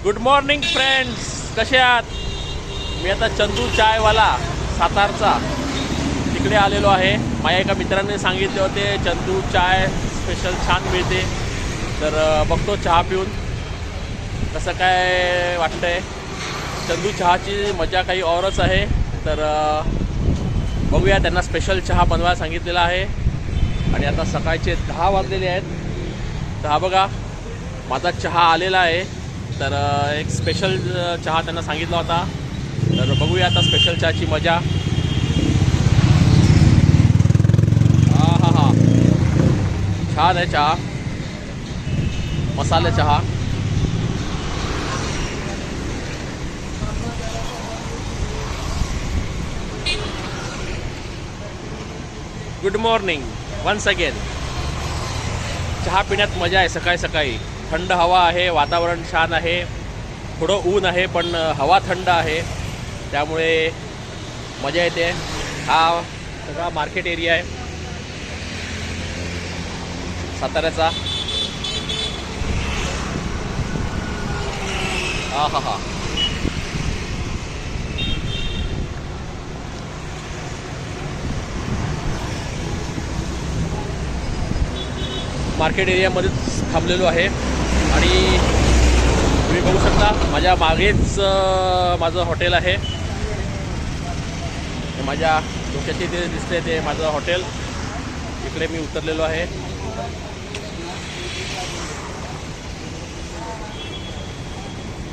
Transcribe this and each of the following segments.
Good morning friends, कसे आहात? मी आता चंदू चायवाला सातारचा तिकडे आलेलो आहे. माझ्या एका मित्राने सांगितले होते चंदू चाय स्पेशल छान मिळते, तर बघतो चहा पिऊन कसं काय वाटतंय. चंदू चहाची मजा काही औरच आहे. तर बघूया, त्यांना स्पेशल चहा बनवायला सांगितलेला आहे. आणि आता सकाळचे 10 वाजलेले आहेत. तर हा बघा, माझा चहा आलेला आहे. तर एक स्पेशल चहा त्यांना सांगितला होता. तर बघूया आता स्पेशल चहाची मजा. हा हा हा, छान आहे चहा, मसाले चहा. Good morning once again. चहा पिण्यात मजा आहे सकाळी सकाळी. थंड हवा आहे, वातावरण छान आहे, थोडं ऊन आहे पण हवा थंड आहे, त्यामुळे मजा येते. हा सगळा मार्केट एरिया आहे साताऱ्याचा. हा हा हा, मार्केट एरियामध्येच थांबलेलो आहे. आणि तुम्ही बघू शकता माझ्या मागेच माझं हॉटेल आहे. माझ्या डोक्याचे ते दिसते ते माझं हॉटेल. इकडे मी उतरलेलो आहे.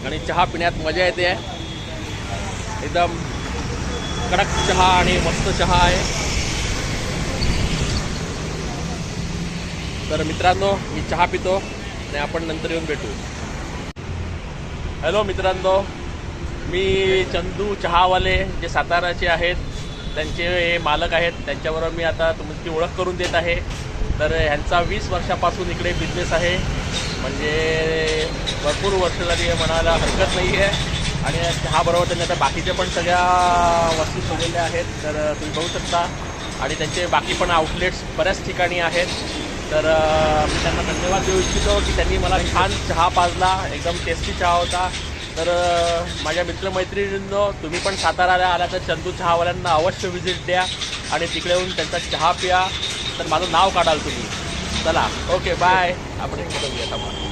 आणि चहा पिण्यात मजा येते. एकदम कडक चहा आणि मस्त चहा आहे. तर मित्रांनो, मी चहा पितो आणि आपण नंतर येऊन भेटू. हॅलो मित्रांनो, मी चंदू चहावाले जे साताराचे आहेत त्यांचे मालक आहेत, त्यांच्याबरोबर मी आता तुमची ओळख करून देत आहे. तर ह्यांचा 20 वर्षापासून इकडे बिझनेस आहे, म्हणजे भरपूर वर्ष झाली म्हणायला हरकत नाही आहे. आणि चहाबरोबर त्यांनी आता बाकीचे पण सगळ्या वस्तू ठेवलेल्या आहेत, तर तुम्ही बघू शकता. आणि त्यांचे बाकी पण आउटलेट्स बऱ्याच ठिकाणी आहेत. तर मी त्यांना धन्यवाद देऊ इच्छितो की त्यांनी मला छान चहा पाजला, एकदम टेस्टी चहा होता. तर माझ्या मित्रमैत्रिणींनो, तुम्ही पण साताऱ्याला आला तर चंदू चहावाल्यांना अवश्य व्हिजिट द्या आणि तिकडे येऊन त्यांचा चहा प्या. तर माझं नाव काढाल तुम्ही. चला, ओके, बाय. आपण एक फोटो घेऊया.